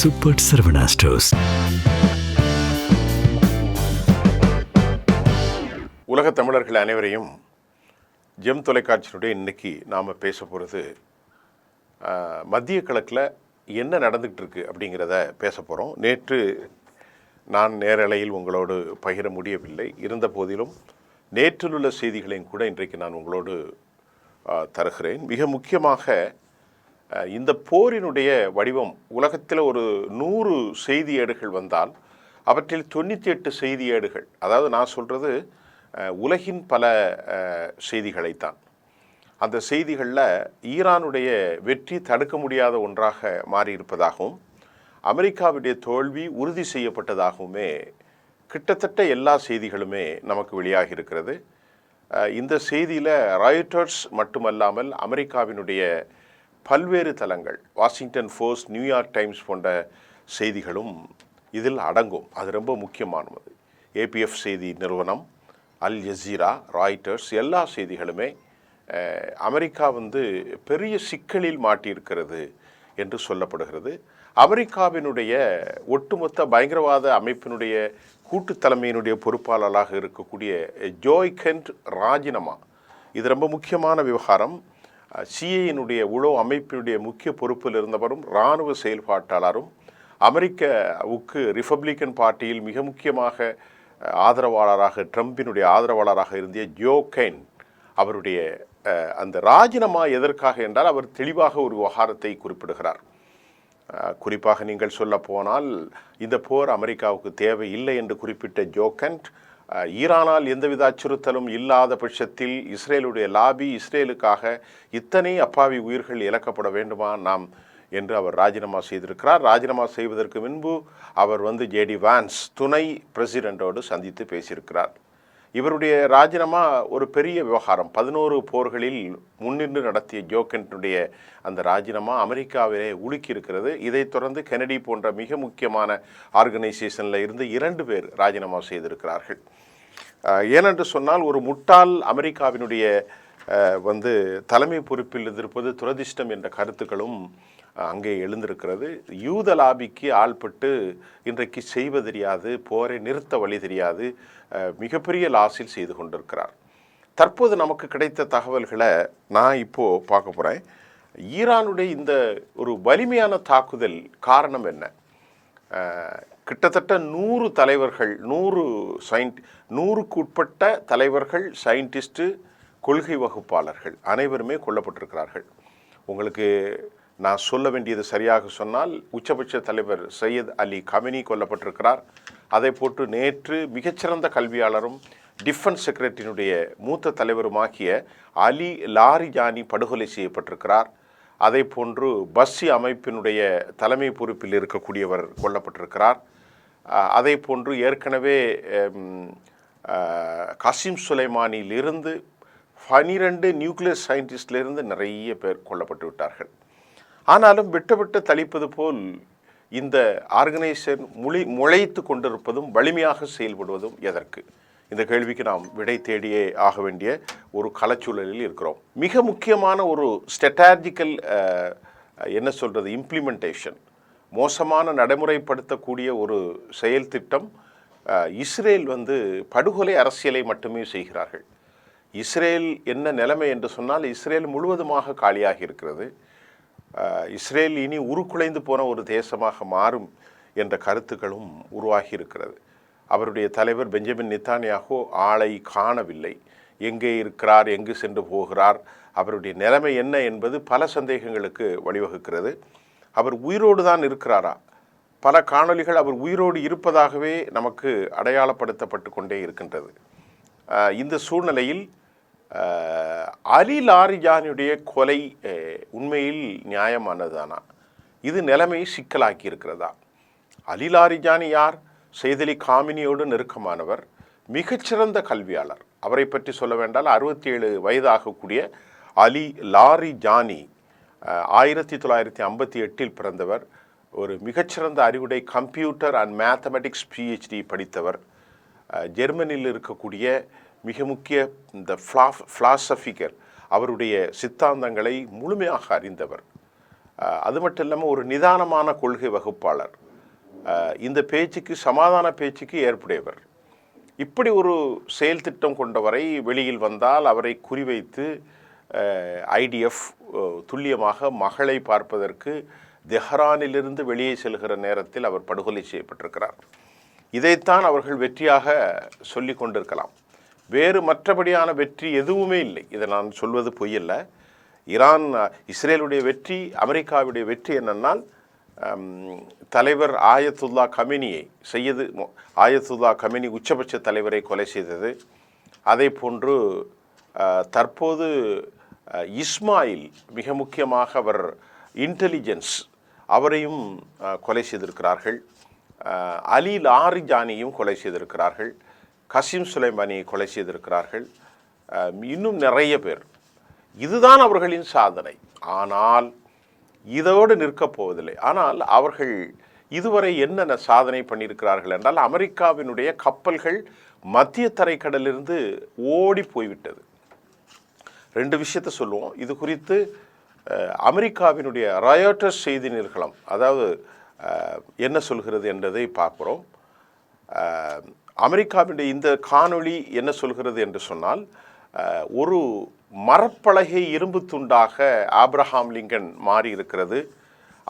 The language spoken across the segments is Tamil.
Super Saravana stores. உலக தமிழர்கள் அனைவரையும் ஜெம் தொலைக்காட்சியினுடைய இன்னைக்கு நாம் பேச போகிறது மத்திய கிழக்கில் என்ன நடந்துகிட்டு இருக்கு அப்படிங்கிறத பேச போகிறோம். நேற்று நான் நேரலையில் உங்களோடு பகிர முடியவில்லை. இருந்த போதிலும் நேற்றிலுள்ள செய்திகளையும் கூட இன்றைக்கு நான் உங்களோடு தருகிறேன். மிக முக்கியமாக இந்த போரினுடைய வடிவம், உலகத்தில் ஒரு 100 செய்தி ஏடுகள் வந்தால் அவற்றில் 98 செய்தி ஏடுகள், அதாவது நான் சொல்கிறது உலகின் பல செய்திகளைத்தான். அந்த செய்திகளில் ஈரானுடைய வெற்றி தடுக்க முடியாத ஒன்றாக மாறியிருப்பதாகவும் அமெரிக்காவுடைய தோல்வி உறுதி செய்யப்பட்டதாகவுமே கிட்டத்தட்ட எல்லா செய்திகளுமே நமக்கு வெளியாகி இருக்கிறது. இந்த செய்தியில் ராய்ட்டர்ஸ் மட்டுமல்லாமல் அமெரிக்காவினுடைய பல்வேறு தளங்கள், வாஷிங்டன் போஸ்ட், நியூயார்க் டைம்ஸ் போன்ற செய்திகளும் இதில் அடங்கும். அது ரொம்ப முக்கியமானது. ஏபிஎஃப் செய்தி நிறுவனம், அல் ஜசீரா, ராய்ட்டர்ஸ் எல்லா செய்திகளுமே அமெரிக்கா பெரிய சிக்கலில் மாட்டியிருக்கிறது என்று சொல்லப்படுகிறது. அமெரிக்காவினுடைய ஒட்டுமொத்த பயங்கரவாத அமைப்பினுடைய கூட்டு தலைமையினுடைய பொறுப்பாளராக இருக்கக்கூடிய ஜோய் கென்ட் ராஜினாமா, இது ரொம்ப முக்கியமான விவகாரம். சிஏயினுடைய உளவு அமைப்பினுடைய முக்கிய பொறுப்பில் இருந்தவரும் இராணுவ செயல்பாட்டாளரும் அமெரிக்காவுக்கு ரிப்பப்ளிக்கன் பார்ட்டியில் மிக முக்கியமாக ஆதரவாளராக, ட்ரம்பினுடைய ஆதரவாளராக இருந்த ஜோ கென் அவருடைய அந்த ராஜினாமா எதற்காக என்றால் அவர் தெளிவாக ஒரு விவகாரத்தை குறிப்பிடுகிறார். குறிப்பாக நீங்கள் சொல்ல போனால் இந்த போர் அமெரிக்காவுக்கு தேவை இல்லை என்று குறிப்பிட்ட ஜோ கென், ஈரானால் எந்தவித அச்சுறுத்தலும் இல்லாத பட்சத்தில் இஸ்ரேலுடைய லாபி, இஸ்ரேலுக்காக இத்தனை அப்பாவி உயிர்கள் இழக்கப்பட வேண்டுமா நாம் என்று அவர் ராஜினாமா செய்திருக்கிறார். ராஜினாமா செய்வதற்கு முன்பு அவர் ஜேடி வான்ஸ் துணை பிரசிடெண்டோடு சந்தித்து பேசியிருக்கிறார். இவருடைய ராஜினாமா ஒரு பெரிய விவகாரம். 11 போர்களில் முன்னின்று நடத்திய ஜோ கென்னுடைய அந்த ராஜினாமா அமெரிக்காவிலே உலுக்கி இருக்கிறது. இதைத் தொடர்ந்து கெனடி போன்ற மிக முக்கியமான ஆர்கனைசேஷனில் இருந்து 2 பேர் ராஜினாமா செய்திருக்கிறார்கள். ஏனென்று சொன்னால் ஒரு முட்டாள் அமெரிக்காவினுடைய தலைமை பொறுப்பில் இருந்திருப்பது துரதிர்ஷ்டம் என்ற கருத்துக்களும் அங்கே எழுந்திருக்கிறது. யூத லாபிக்கு ஆள்பட்டு இன்றைக்கு செய்வது தெரியாது, போரை நிறுத்த வழி தெரியாது, மிகப்பெரிய லாஸில் செய்து கொண்டிருக்கிறார். தற்போது நமக்கு கிடைத்த தகவல்களை நான் இப்போது பார்க்க போகிறேன். ஈரானுடைய இந்த ஒரு வலிமையான தாக்குதல் காரணம் என்ன? கிட்டத்தட்ட 100 தலைவர்கள், 100க்கு உட்பட்ட தலைவர்கள், சயின்டிஸ்ட்டு, கொள்கை வகுப்பாளர்கள் அனைவருமே கொல்லப்பட்டிருக்கிறார்கள். உங்களுக்கு நான் சொல்ல வேண்டியது சரியாக சொன்னால் உச்சபட்ச தலைவர் சையத் அலி கமெனி கொல்லப்பட்டிருக்கிறார். அதை போட்டு நேற்று மிகச்சிறந்த கல்வியாளரும் டிஃபென்ஸ் செக்ரட்டரியினுடைய மூத்த தலைவருமாகிய அலி லாரிஜானி படுகொலை செய்யப்பட்டிருக்கிறார். அதை போன்று பஸ்ஸி அமைப்பினுடைய தலைமை பொறுப்பில் இருக்கக்கூடியவர் கொல்லப்பட்டிருக்கிறார். அதே போன்று ஏற்கனவே காசிம் சுலைமானிலிருந்து 12 நியூக்ளியர் சயின்டிஸ்டிலிருந்து நிறைய பேர் கொல்லப்பட்டு விட்டார்கள். ஆனாலும் விட்டு தளிப்பது போல் இந்த ஆர்கனைசேஷன் முளைத்து கொண்டிருப்பதும் வலிமையாக செயல்படுவதும் எதற்கு? இந்த கேள்விக்கு நாம் விடை தேடியே ஆக வேண்டிய ஒரு களச்சூழலில் இருக்கிறோம். மிக முக்கியமான ஒரு ஸ்ட்ராட்டஜிக்கல் இம்ப்ளிமெண்டேஷன், மோசமான நடைமுறைப்படுத்தக்கூடிய ஒரு செயல் திட்டம். இஸ்ரேல் படுகொலை அரசியலை மட்டுமே செய்கிறார்கள். இஸ்ரேல் என்ன நிலைமை என்று சொன்னால், இஸ்ரேல் முழுவதுமாக காலியாகி இருக்கிறது. இஸ்ரேல் இனி உருக்குலைந்து போன ஒரு தேசமாக மாறும் என்ற கருத்துக்களும் உருவாகி இருக்கிறது. அவருடைய தலைவர் பெஞ்சமின் நெத்தானியாகு ஆளை காணவில்லை. எங்கே இருக்கிறார், எங்கு சென்று போகிறார், அவருடைய நிலைமை என்ன என்பது பல சந்தேகங்களுக்கு வழிவகுக்கிறது. அவர் உயிரோடு தான் இருக்கிறாரா? பல காணொளிகள் அவர் உயிரோடு இருப்பதாகவே நமக்கு அடையாளப்படுத்தப்பட்டு கொண்டே இருக்கின்றது. இந்த சூழ்நிலையில் அலி லாரிஜானியுடைய கொலை உண்மையில் நியாயமானதானா? இது நிலைமையை சிக்கலாக்கி இருக்கிறதா? அலி லாரிஜானி யார்? சையத் அலி காமினியோடு நெருக்கமானவர், மிகச்சிறந்த கல்வியாளர். அவரை பற்றி சொல்ல வேண்டால் 67 வயதாகக்கூடிய அலி லாரிஜானி 1958 பிறந்தவர். ஒரு மிகச்சிறந்த அறிவுடை கம்ப்யூட்டர் அண்ட் மேத்தமெட்டிக்ஸ் PhD படித்தவர். ஜெர்மனியில் இருக்கக்கூடிய மிக முக்கிய இந்த ஃபிலாசபிக்கர் அவருடைய சித்தாந்தங்களை முழுமையாக அறிந்தவர். அது மட்டும் இல்லாமல் ஒரு நிதானமான கொள்கை வகுப்பாளர், இந்த பேச்சுக்கு சமாதான பேச்சுக்கு ஏற்புடையவர். இப்படி ஒரு செயல் திட்டம் கொண்டவரை வெளியில் வந்தால் அவரை குறிவைத்து ஐடிஎஃப் துல்லியமாக மகளை பார்ப்பதற்கு தெஹ்ரானிலிருந்து வெளியே செல்கிற நேரத்தில் அவர் படுகொலை செய்யப்பட்டிருக்கிறார். இதைத்தான் அவர்கள் வெற்றியாக சொல்லி கொண்டிருக்கலாம். வேறு மற்றபடியான வெற்றி எதுவுமே இல்லை. இதை நான் சொல்வது பொய்யல்ல. இஸ்ரேலுடைய வெற்றி, அமெரிக்காவுடைய வெற்றி என்னென்னால் தலைவர் ஆயத்துல்லா கமெனியை ஆயத்துல்லா கமெனி உச்சபட்ச தலைவரை கொலை செய்தது. அதே போன்று தற்போது இஸ்மாயில் மிக முக்கியமாக அவர் இன்டெலிஜென்ஸ் அவரையும் கொலை செய்திருக்கிறார்கள். அலி லாரிஜானியும் கொலை செய்திருக்கிறார்கள். கசிம் சுலைமானியை கொலை செய்திருக்கிறார்கள். இன்னும் நிறைய பேர். இதுதான் அவர்களின் சாதனை. ஆனால் இதோடு நிற்கப் போவதில்லை. ஆனால் அவர்கள் இதுவரை என்னென்ன சாதனை பண்ணியிருக்கிறார்கள் என்றால், அமெரிக்காவினுடைய கப்பல்கள் மத்திய தரைக்கடலிலிருந்து ஓடி போய்விட்டது. 2 விஷயத்தை சொல்லுவோம். இது குறித்து அமெரிக்காவினுடைய ராய்ட்டர்ஸ் செய்தி நிறுவனம் அதாவது என்ன சொல்கிறது என்பதை பார்க்கிறோம். அமெரிக்காவினுடைய இந்த காணொளி என்ன சொல்கிறது என்று சொன்னால், ஒரு மரப்பலகை இரும்பு துண்டாக ஆப்ரஹாம் லிங்கன் மாறி இருக்கிறது.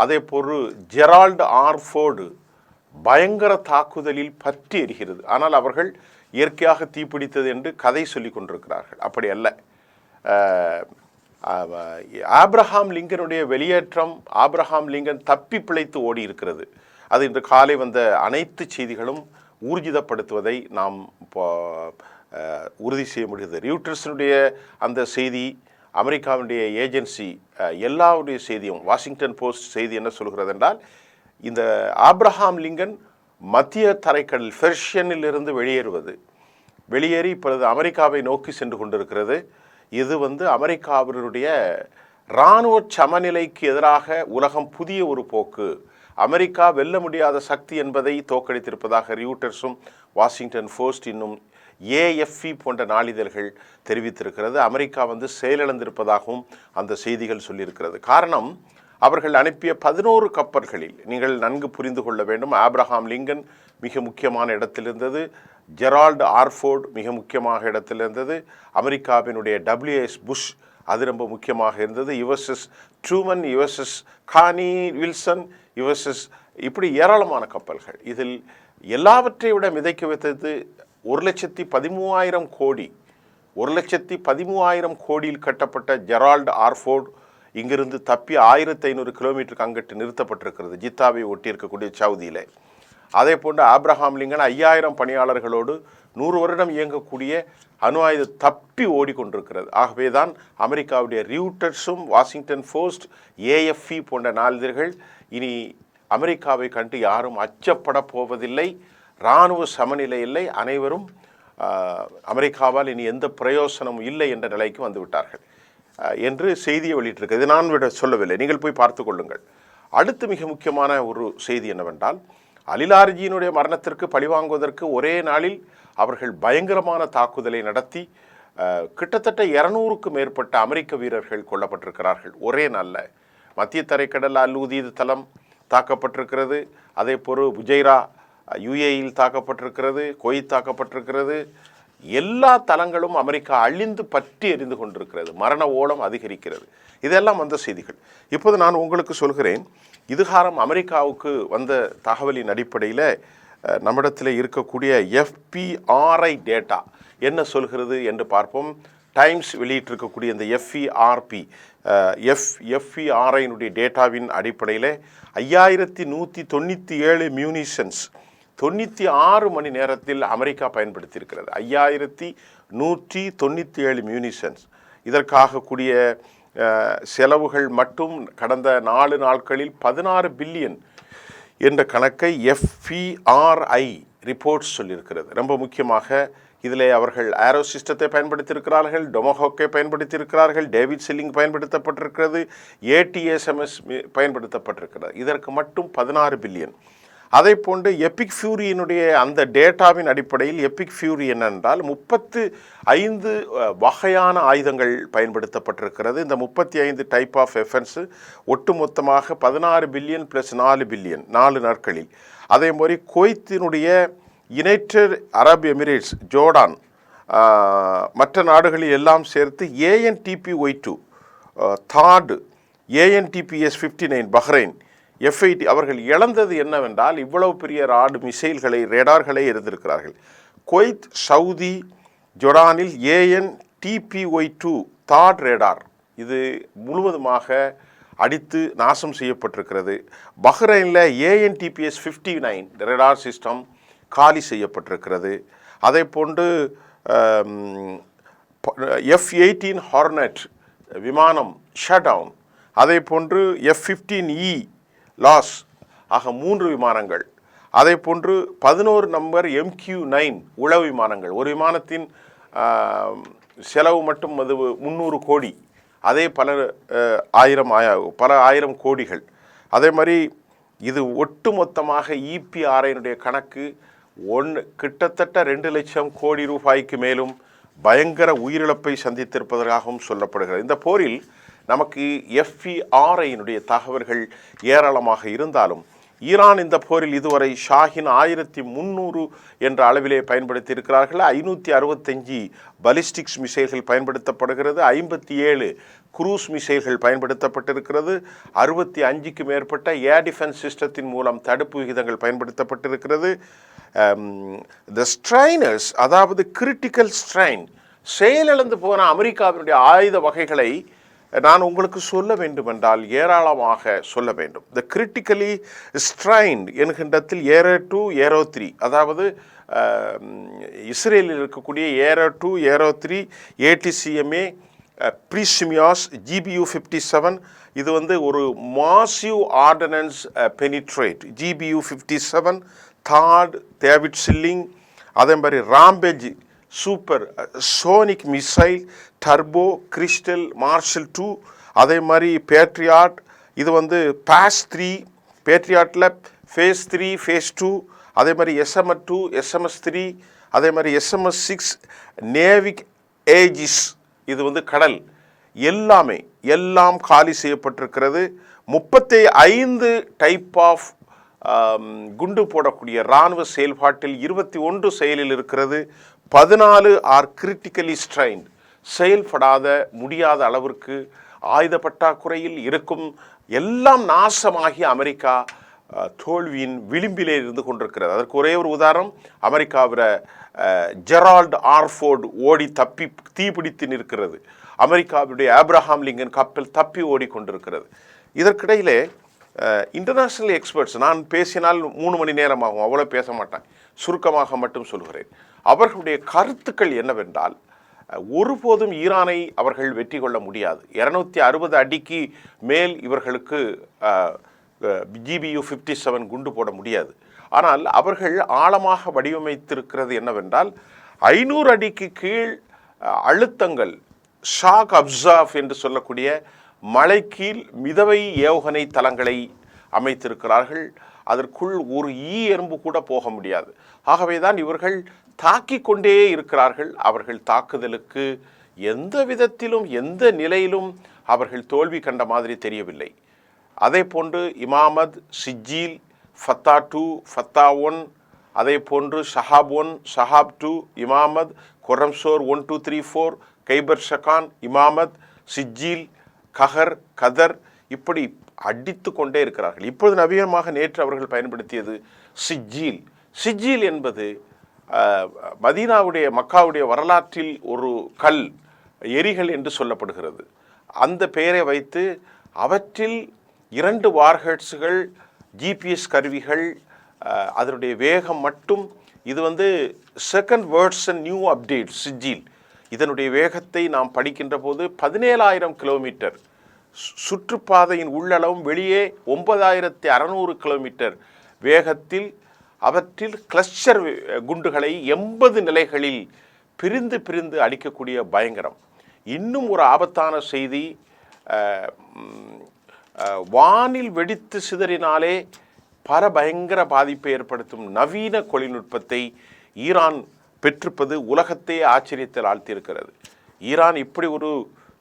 அதே போன்று ஜெரால்டு ஆர் ஃபோர்டு பயங்கர தாக்குதலில் பற்றி எரிகிறது. ஆனால் அவர்கள் இயற்கையாக தீப்பிடித்தது என்று கதை சொல்லி கொண்டிருக்கிறார்கள். அப்படி அல்ல. ஆப்ரஹாம் லிங்கனுடைய வெளியேற்றம், ஆப்ரஹாம் லிங்கன் தப்பி பிழைத்து ஓடி இருக்கிறது. அது இன்று காலை வந்த அனைத்து செய்திகளும் ஊர்ஜிதப்படுத்துவதை நாம் உறுதி செய்ய முடியுது. ரியூட்டர்ஸினுடைய அந்த செய்தி, அமெரிக்காவுடைய ஏஜென்சி எல்லாருடைய செய்தியும், வாஷிங்டன் போஸ்ட் செய்தி என்ன சொல்கிறது என்றால், இந்த ஆப்ரஹாம் லிங்கன் மத்திய தரைக்கடல் பெர்ஷியனில் இருந்து வெளியேறி இப்பொழுது அமெரிக்காவை நோக்கி சென்று கொண்டிருக்கிறது. இது அமெரிக்காவினுடைய இராணுவ சமநிலைக்கு எதிராக உலகம் புதிய ஒரு போக்கு, அமெரிக்கா வெல்ல முடியாத சக்தி என்பதை தோற்கடித்திருப்பதாக ரியூட்டர்ஸும் வாஷிங்டன் போஸ்ட் இன்னும் ஏஎஃப்பி போன்ற நாளிதழ்கள் தெரிவித்திருக்கிறது. அமெரிக்கா செயலிழந்திருப்பதாகவும் அந்த செய்திகள் சொல்லியிருக்கிறது. காரணம், அவர்கள் அனுப்பிய 11 கப்பல்களில் நீங்கள் நன்கு புரிந்து கொள்ள வேண்டும், ஆப்ரஹாம் லிங்கன் மிக முக்கியமான இடத்தில் இருந்தது, ஜெரால்டு ஆர்ஃபோர்டு மிக முக்கியமாக இடத்தில் இருந்தது, அமெரிக்காவினுடைய WS புஷ் அது ரொம்ப முக்கியமாக இருந்தது, யுஎஸ்எஸ் ட்ரூமன், யுஎஸ்எஸ் கானி வில்சன், யுஎஸ்எஸ் இப்படி ஏராளமான கப்பல்கள். இதில் எல்லாவற்றை விட மிதைக்க வைத்தது 1,13,000 கோடி 1,13,000 கோடியில் கட்டப்பட்ட ஜெரால்டு ஆர்ஃபோர்டு இங்கிருந்து தப்பி 1500 கிலோமீட்டருக்கு அங்கிட்டு நிறுத்தப்பட்டிருக்கிறது, ஜித்தாவை ஒட்டி இருக்கக்கூடிய சவுதியில். அதே போன்று ஆப்ரஹாம் லிங்கன் 5000 பணியாளர்களோடு 100 வருடம் இயங்கக்கூடிய அணு ஆயுத தப்பி ஓடிக்கொண்டிருக்கிறது. ஆகவே தான் அமெரிக்காவுடைய ரியூட்டர்ஸும் வாஷிங்டன் போஸ்ட், ஏஎஃப்பி போன்ற நாளிதழ்கள் இனி அமெரிக்காவை கண்டு யாரும் அச்சப்பட போவதில்லை, இராணுவ சமநிலை இல்லை, அனைவரும் அமெரிக்காவால் இனி எந்த பிரயோசனமும் இல்லை என்ற நிலைக்கு வந்துவிட்டார்கள் என்று செய்தியை வெளியிட்டிருக்கு. இது நான் சொல்லவில்லை, நீங்கள் போய் பார்த்து கொள்ளுங்கள். அடுத்து மிக முக்கியமான ஒரு செய்தி என்னவென்றால், அலிலாரிஜியினுடைய மரணத்திற்கு பழிவாங்குவதற்கு ஒரே நாளில் அவர்கள் பயங்கரமான தாக்குதலை நடத்தி கிட்டத்தட்ட 200க்கும் மேற்பட்ட அமெரிக்க வீரர்கள் கொல்லப்பட்டிருக்கிறார்கள் ஒரே நாளில். மத்திய தரைக்கடல் அல் உதீத் தளம் தாக்கப்பட்டிருக்கிறது, அதே போல் புஜைரா யுஏயில் தாக்கப்பட்டிருக்கிறது, குவைத் தாக்கப்பட்டிருக்கிறது. எல்லா தளங்களும் அமெரிக்கா அழிந்து பற்றி எரிந்து கொண்டிருக்கிறது, மரண ஓலம் அதிகரிக்கிறது. இதெல்லாம் வந்த செய்திகள். இப்போது நான் உங்களுக்கு சொல்கிறேன், இதுகாரம் அமெரிக்காவுக்கு வந்த தகவலின் அடிப்படையில் நம்மிடத்தில் இருக்கக்கூடிய FBI டேட்டா என்ன சொல்கிறது என்று பார்ப்போம். டைம்ஸ் வெளியிட்டிருக்கக்கூடிய இந்த FBI டேட்டாவின் அடிப்படையில் 5197 மியூனிஷன்ஸ் 96 மணி நேரத்தில் அமெரிக்கா பயன்படுத்தியிருக்கிறது. 5197 மியூனிஷன்ஸ். இதற்காக கூடிய செலவுகள் மட்டும் கடந்த 4 நாட்களில் 16 பில்லியன் என்ற கணக்கை FBI ரிப்போர்ட்ஸ் சொல்லியிருக்கிறது. ரொம்ப முக்கியமாக இதில் அவர்கள் ஏரோ சிஸ்டத்தை பயன்படுத்தியிருக்கிறார்கள், டொமஹோக்கை பயன்படுத்தியிருக்கிறார்கள், டேவிட் செல்லிங் பயன்படுத்தப்பட்டிருக்கிறது, ATSMS பயன்படுத்தப்பட்டிருக்கிறது. இதற்கு மட்டும் 16 பில்லியன். அதை போன்று எபிக் ஃபியூரியினுடைய அந்த டேட்டாவின் அடிப்படையில் எபிக் ஃபியூரி என்னென்றால் 35 வகையான ஆயுதங்கள் பயன்படுத்தப்பட்டிருக்கிறது. இந்த 35 டைப் ஆஃப் வெப்பன்ஸு ஒட்டுமொத்தமாக 16 பில்லியன் ப்ளஸ் 4 பில்லியன் 4 நாட்களில். அதே மாதிரி குவைத்தினுடைய யுனைடெட் அரப் எமிரேட்ஸ், ஜோர்டான், மற்ற நாடுகளில் எல்லாம் சேர்த்து ANTP-Y2 thought, ANTPS-59 Bahrain, F-80 அவர்கள் இழந்தது என்னவென்றால் இவ்வளவு பெரிய ராடு மிசைல்களை, ரேடார்களை இருந்திருக்கிறார்கள். குவைத், சவுதி, ஜொர்டானில் ANTP-Y2 தாட் ரேடார் இது முழுவதுமாக அடித்து நாசம் செய்யப்பட்டிருக்கிறது. பஹ்ரைனில் ANTPS-59 ரேடார் சிஸ்டம் காலி செய்யப்பட்டிருக்கிறது. அதே போன்று F-18 ஹார்னட் விமானம் ஷட் டவுன். அதே போன்று F-15E லாஸ் ஆக 3 விமானங்கள். அதே போன்று 11 நம்பர் MQ-9 உளவு விமானங்கள். ஒரு விமானத்தின் செலவு மட்டும் அது 300 கோடி, அதே பல ஆயிரம் கோடிகள். அதே மாதிரி இது ஒட்டுமொத்தமாக EPRIனுடைய கணக்கு கிட்டத்தட்ட 2 லட்சம் கோடி ரூபாய்க்கு மேலும் பயங்கர உயிரிழப்பை சந்தித்திருப்பதாகவும் சொல்லப்படுகிறது. இந்த போரில் நமக்கு FPRIனுடைய தகவல்கள் ஏராளமாக இருந்தாலும் ஈரான் இந்த போரில் இதுவரை ஷாஹின் 1300 என்ற அளவிலே பயன்படுத்தி இருக்கிறார்கள். 565 பலிஸ்டிக்ஸ் மிசைல்கள் பயன்படுத்தப்படுகிறது. 57 குரூஸ் மிசைல்கள் பயன்படுத்தப்பட்டிருக்கிறது. 65க்கு மேற்பட்ட ஏர் டிஃபென்ஸ் சிஸ்டத்தின் மூலம் தடுப்பு விகிதங்கள் பயன்படுத்தப்பட்டிருக்கிறது. த ஸ்ட்ரைனர்ஸ், அதாவது கிரிட்டிக்கல் ஸ்ட்ரைன், செயலிழந்து போன அமெரிக்காவினுடைய ஆயுத வகைகளை நான் உங்களுக்கு சொல்ல வேண்டுமென்றால் ஏராளமாக சொல்ல வேண்டும். த கிரிட்டிக்கலி ஸ்ட்ரைன்ட் என்கின்றத்தில் ஏரோ 2, ஏரோ 3, அதாவது இஸ்ரேலில் இருக்கக்கூடிய ஏரோ 2, ஏரோ 3, ATCMA, ப்ரீசிமியாஸ், GBU-57 இது ஒரு massive ordnance penetrate, GBU-57, that, David sling, அதே மாதிரி rampage super sonic missile, turbo, crystal, marshal 2, அதே மாதிரி பேட்ரியாட், இது பாஸ் 3, பேட்ரியாட்டில் ஃபேஸ் 3, ஃபேஸ் 2, அதே மாதிரி SMS-2, SMS-3, அதே மாதிரி SMS-6, நேவிக் ஏஜிஸ், இது கடல், எல்லாம் காலி செய்யப்பட்டிருக்கிறது. 35 டைப் ஆஃப் குண்டு போடக்கூடிய இராணுவ செயல்பாட்டில் 21 செயலில் இருக்கிறது. 14 ஆர் கிரிட்டிக்கலி ஸ்ட்ரைன்ட், செயல்படாத முடியாத அளவிற்கு ஆயுத பற்றாக்குறையில் இருக்கும். எல்லாம் நாசமாகி அமெரிக்கா தோல்வியின் விளிம்பிலே இருந்து கொண்டிருக்கிறது. அதற்கு ஒரே ஒரு உதாரணம், அமெரிக்காவில் ஜெரால்டு ஆர்ஃபோர்டு ஓடி தப்பி தீப்பிடித்து நிற்கிறது. அமெரிக்காவுடைய ஆப்ரஹாம் லிங்கன் கப்பல் தப்பி ஓடிக்கொண்டிருக்கிறது. இதற்கிடையிலே இன்டர்நேஷ்னல் எக்ஸ்பர்ட்ஸ், நான் பேசினால் 3 மணி நேரம் ஆகும், அவ்வளோ பேச மாட்டேன், சுருக்கமாக மட்டும் சொல்கிறேன். அவர்களுடைய கருத்துக்கள் என்னவென்றால் ஒருபோதும் ஈரானை அவர்கள் வெற்றி கொள்ள முடியாது. 260 அடிக்கு மேல் இவர்களுக்கு GBU-57 குண்டு போட முடியாது. ஆனால் அவர்கள் ஆழமாக வடிவமைத்திருக்கிறது என்னவென்றால் 500 அடிக்கு கீழ் அழுத்தங்கள், ஷாக் அப்சார்வ் என்று சொல்லக்கூடிய மலைக்கீழ் மிதவை ஏவுகணை தளங்களை அமைத்திருக்கிறார்கள். அதற்குள் ஒரு எறும்பு கூட போக முடியாது. ஆகவே தான் இவர்கள் தாக்கிக் கொண்டே இருக்கிறார்கள். அவர்கள் தாக்குதலுக்கு எந்த விதத்திலும் எந்த நிலையிலும் அவர்கள் தோல்வி கண்ட மாதிரி தெரியவில்லை. அதே போன்று இமாமத், சிஜீல், ஃபத்தா 2, ஃபத்தா 1, அதே போன்று ஷஹாப் 1, ஷஹாப் 2, இமாமத், கொரம்சோர் 1, 2, 3, 4, கைபர் ஷகான், இமாமத், சிஜீல், கஹர், கதர், இப்படி அடித்து கொண்டே இருக்கிறார்கள். இப்பொழுது நவீனமாக நேற்று அவர்கள் பயன்படுத்தியது சிஜீல். சிஜீல் என்பது மதீனாவுடைய மக்காவுடைய வரலாற்றில் ஒரு கல், எரிகள் என்று சொல்லப்படுகிறது. அந்த பெயரை வைத்து அவற்றில் 2 வார்ஹெட்ஸுகள், GPS கருவிகள், அதனுடைய வேகம் மட்டும், இது செகண்ட் வேர்ட்ஸன் நியூ அப்டேட் சிஜீல். இதனுடைய வேகத்தை நாம் படிக்கின்ற போது 17,000 கிலோமீட்டர் சுற்றுப்பாதையின் உள்ளளவும் வெளியே 9,600 கிலோமீட்டர் வேகத்தில் அவற்றில் கிளஸ்டர் குண்டுகளை 80 நிலைகளில் பிரிந்து பிரிந்து அடிக்கக்கூடிய பயங்கரம். இன்னும் ஒரு ஆபத்தான செய்தி, வானில் வெடித்து சிதறினாலே பல பயங்கர பாதிப்பை ஏற்படுத்தும் நவீன தொழில்நுட்பத்தை ஈரான் பெற்றிருப்பது உலகத்தையே ஆச்சரியத்தில் ஆழ்த்தியிருக்கிறது. ஈரான் இப்படி ஒரு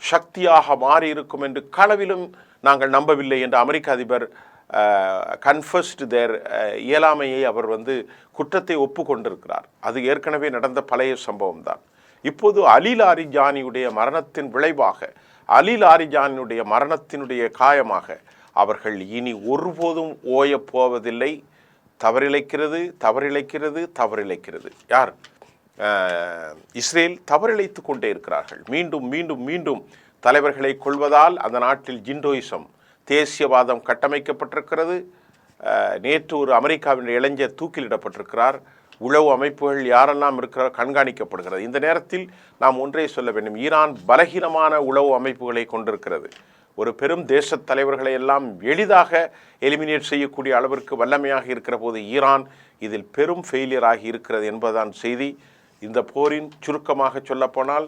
சக்தியாக மாறி இருக்கும் என்று களவிலும் நாங்கள் நம்பவில்லை என்று அமெரிக்க அதிபர் கன்ஃபஸ்ட் தேர் இயலாமையை அவர் குற்றத்தை ஒப்புக்கொண்டிருக்கிறார். அது ஏற்கனவே நடந்த பழைய சம்பவம் தான். இப்போது அலி லாரிஜானியுடைய மரணத்தின் விளைவாக, அலி லாரிஜானியுடைய மரணத்தினுடைய காயமாக அவர்கள் இனி ஒருபோதும் ஓயப் போவதில்லை. தவறிழைக்கிறது, தவறிழைக்கிறது, தவறிழைக்கிறது. யார்? இஸ்ரேல் தவறிழைத்து கொண்டே இருக்கிறார்கள். மீண்டும் மீண்டும் மீண்டும் தலைவர்களை கொள்வதால் அந்த நாட்டில் ஜிண்டோயிசம், தேசியவாதம் கட்டமைக்கப்பட்டிருக்கிறது. நேற்று ஒரு அமெரிக்காவின் இளைஞர் தூக்கிலிடப்பட்டிருக்கிறார். உளவு அமைப்புகள் யாரெல்லாம் இருக்கிறார் கண்காணிக்கப்படுகிறது. இந்த நேரத்தில் நாம் ஒன்றே சொல்ல வேண்டும், ஈரான் பலகீனமான உளவு அமைப்புகளை கொண்டிருக்கிறது. ஒரு பெரும் தேச தலைவர்களை எல்லாம் எளிதாக எலிமினேட் செய்யக்கூடிய அளவிற்கு வல்லமையாக இருக்கிற போது ஈரான் இதில் பெரும் ஃபெயிலியராகி இருக்கிறது என்பதுதான் செய்தி. இந்த போரின் சுருக்கமாக சொல்லப்போனால்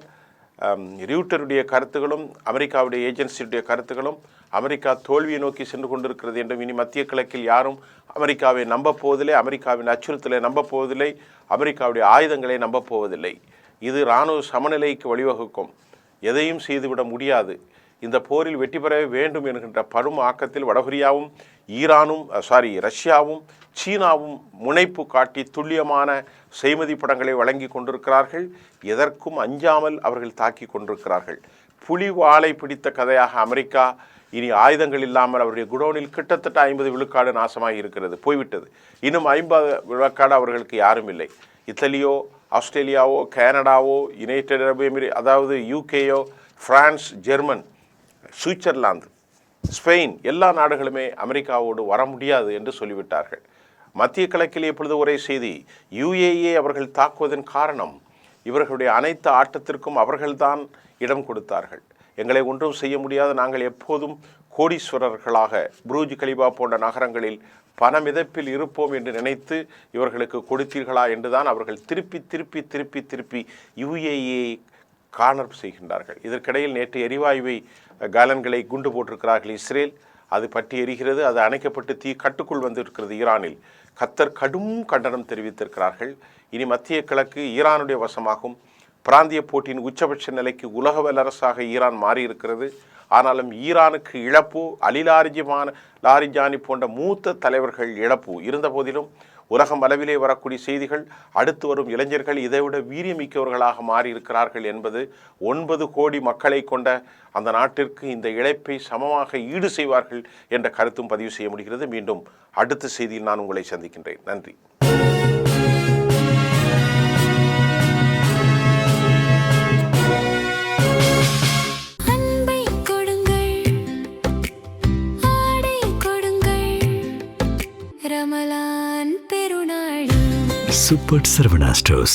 ரியூட்டருடைய கருத்துகளும் அமெரிக்காவுடைய ஏஜென்சியுடைய கருத்துகளும் அமெரிக்கா தோல்வியை நோக்கி சென்று கொண்டிருக்கிறது என்றும், இனி மத்திய கிழக்கில் யாரும் அமெரிக்காவை நம்பப் போவதில்லை, அமெரிக்காவின் அச்சுறுத்தலை நம்பப் போவதில்லை, அமெரிக்காவுடைய ஆயுதங்களை நம்பப் போவதில்லை. இது இராணுவ சமநிலைக்கு வழிவகுக்கும். எதையும் செய்துவிட முடியாது. இந்த போரில் வெற்றி பெற வேண்டும் என்கின்ற பரும் ஆக்கத்தில் வடகொரியாவும் ரஷ்யாவும் சீனாவும் முனைப்பு காட்டி துல்லியமான செய்மதி படங்களை வழங்கி கொண்டிருக்கிறார்கள். எதற்கும் அஞ்சாமல் அவர்கள் தாக்கி கொண்டிருக்கிறார்கள். புலி வாளை பிடித்த கதையாக அமெரிக்கா இனி ஆயுதங்கள் இல்லாமல் அவருடைய குடோனில் கிட்டத்தட்ட 50 விழுக்காடு நாசமாகி இருக்கிறது, போய்விட்டது. இன்னும் 50 விழுக்காடு அவர்களுக்கு யாரும் இல்லை. இத்தாலியோ, ஆஸ்திரேலியாவோ, கனடாவோ, யுனைடெட் அரபு எமிரேட், அதாவது யூகேயோ, பிரான்ஸ், ஜெர்மன், சுவிட்சர்லாந்து, ஸ்பெயின், எல்லா நாடுகளுமே அமெரிக்காவோடு வர முடியாது என்று சொல்லிவிட்டார்கள். மத்திய கிழக்கில் எப்பொழுது ஒரே செய்தி, யுஏஏ அவர்கள் தாக்குவதன் காரணம் இவர்களுடைய அனைத்து ஆட்டத்திற்கும் அவர்கள்தான் இடம் கொடுத்தார்கள். எங்களை ஒன்றும் செய்ய முடியாது, நாங்கள் எப்போதும் கோடீஸ்வரர்களாக புரூஜ் கலிபா போன்ற நகரங்களில் பணமிதப்பில் இருப்போம் என்று நினைத்து இவர்களுக்கு கொடுத்தீர்களா என்றுதான் அவர்கள் திருப்பி திருப்பி திருப்பி திருப்பி யுஏஏ கார்னர் செய்கின்றார்கள். இதற்கிடையில் நேற்று எரிவாயுவை காலன்களை குண்டு போட்டிருக்கிறார்கள் இஸ்ரேல். அது பற்றி எரிகிறது. அது அணைக்கப்பட்டு தீ கட்டுக்குள் வந்திருக்கிறது ஈரானில். கத்தர் கடும் கண்டனம் தெரிவித்திருக்கிறார்கள். இனி மத்திய கிழக்கு ஈரானுடைய வசமாகும். பிராந்திய போட்டியின் உச்சபட்ச நிலைக்கு உலக வல்லரசாக ஈரான் மாறியிருக்கிறது. ஆனாலும் ஈரானுக்கு இழப்பு, லாரிஜானி போன்ற மூத்த தலைவர்கள் இழப்பு இருந்த போதிலும் உலகம் அளவிலே வரக்கூடிய செய்திகள், அடுத்து வரும் இளைஞர்கள் இதைவிட வீரியமிக்கவர்களாக மாறியிருக்கிறார்கள் என்பது, 9 கோடி மக்களை கொண்ட அந்த நாட்டிற்கு இந்த இழப்பை சமமாக ஈடு செய்வார்கள் என்ற கருத்தும் பதிவு செய்ய முடிகிறது. மீண்டும் அடுத்த செய்தியில் நான் உங்களை சந்திக்கின்றேன். நன்றி. Super Sarvana Stores,